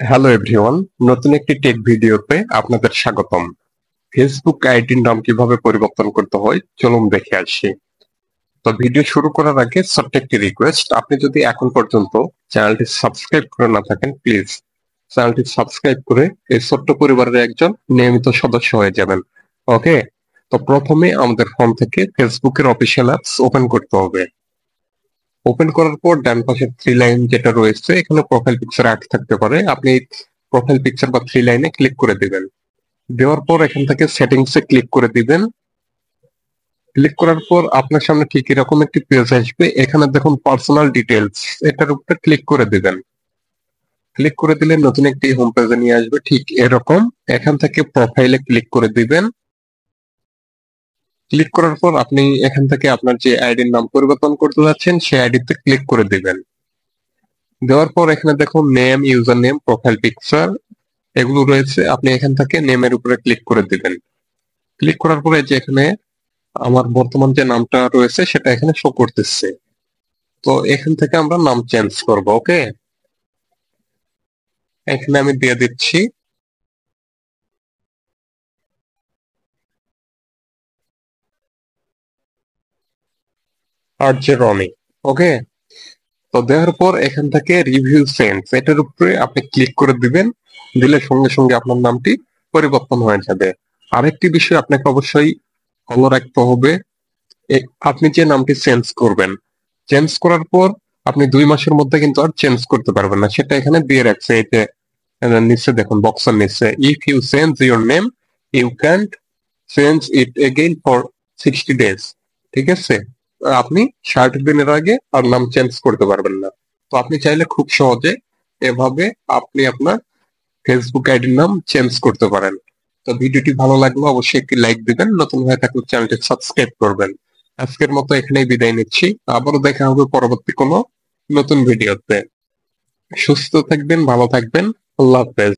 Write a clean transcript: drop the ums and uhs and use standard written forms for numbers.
Hello everyone, নতুন একটি take ভিডিওতে আপনাদের স্বাগতম। ফেসবুক আইডির নাম কিভাবে পরিবর্তন করতে হয় চলুন দেখে আসি। তো ভিডিও শুরু করার আগে ছোট্ট একটি রিকোয়েস্ট, আপনি যদি এখন পর্যন্ত চ্যানেলটি সাবস্ক্রাইব করে না থাকেন প্লিজ চ্যানেলটি সাবস্ক্রাইব করে এই ছোট্ট পরিবারের একজন নিয়মিত সদস্য হয়ে যাবেন। ওকে, তো প্রথমে আমাদের ফোন থেকে ফেসবুকের অফিসিয়াল অ্যাপস ওপেন করতে হবে। ওপেন করার পর ডান পাশে থ্রি লাইন যেটা রয়েছে, এখানে প্রোফাইল পিকচার অ্যাড থাকতে পারে, আপনি প্রোফাইল পিকচার বা থ্রি লাইনে ক্লিক করে দিবেন। দেওয়ার পর এখান থেকে সেটিংসে ক্লিক করে দিবেন। ক্লিক করার পর আপনার সামনে ঠিক এরকম একটি পেজ আসবে, এখানে দেখুন পার্সোনাল ডিটেলস, এটার উপরে ক্লিক করে দিবেন। ক্লিক করে দিলে নতুন একটি হোম পেজে নিয়ে আসবে ঠিক এরকম। এখান থেকে প্রোফাইলে ক্লিক করে দিবেন। ক্লিক করার পর আপনি এখান থেকে আপনার যে আইডির নাম পরিবর্তন করতে যাচ্ছেন সেই আইডিতে ক্লিক করে দিবেন। দেওয়ার পর এখানে দেখুন name, user name, profile picture এগুলো রয়েছে, আপনি এখান থেকে নেমের উপরে ক্লিক করে দিবেন। ক্লিক করার পরে যে এখানে আমার বর্তমান যে নামটা রয়েছে সেটা এখানে শো করতেছে। তো এখান থেকে আমরা নাম চেঞ্জ করব। ওকে, এখানে আমি দিয়ে দিচ্ছি আরজে রনি। ওকে, তো দেওয়ার পর এখান থেকে রিভিউ সেন্স এটার উপরে আপনি ক্লিক করে দিবেন। দিলে সঙ্গে সঙ্গে আপনার নামটি পরিবর্তন হয়ে যাবে। আরেকটি বিষয় আপনাকে অবশ্যই ফলো রাখতে হবে, আপনি যে নামটি চেঞ্জ করবেন, চেঞ্জ করার পর আপনি 2 মাসের মধ্যে কিন্তু আর চেঞ্জ করতে পারবেন না, সেটা এখানে দিয়ে রাখছে। এই যে নিচে দেখুন বক্সের নিচে, if you change your name you can't change it again for 60 days। ঠিক আছে, আপনি 60 দিনের আগে আর নাম চেঞ্জ করতে পারবেন না। তো আপনি চাইলে খুব সহজে এভাবে আপনি আপনার ফেসবুক আইডির নাম চেঞ্জ করতে পারেন। তো ভিডিওটি ভালো লাগলে অবশ্যই একটি লাইক দিবেন, নতুন হয়ে থাকলে চ্যানেলটি সাবস্ক্রাইব করবেন। আজকের মতো এখানেই বিদায় নিচ্ছি, আবারও দেখা হবে পরবর্তী কোনো নতুন ভিডিওতে। সুস্থ থাকবেন, ভালো থাকবেন, আল্লাহ হাফেজ।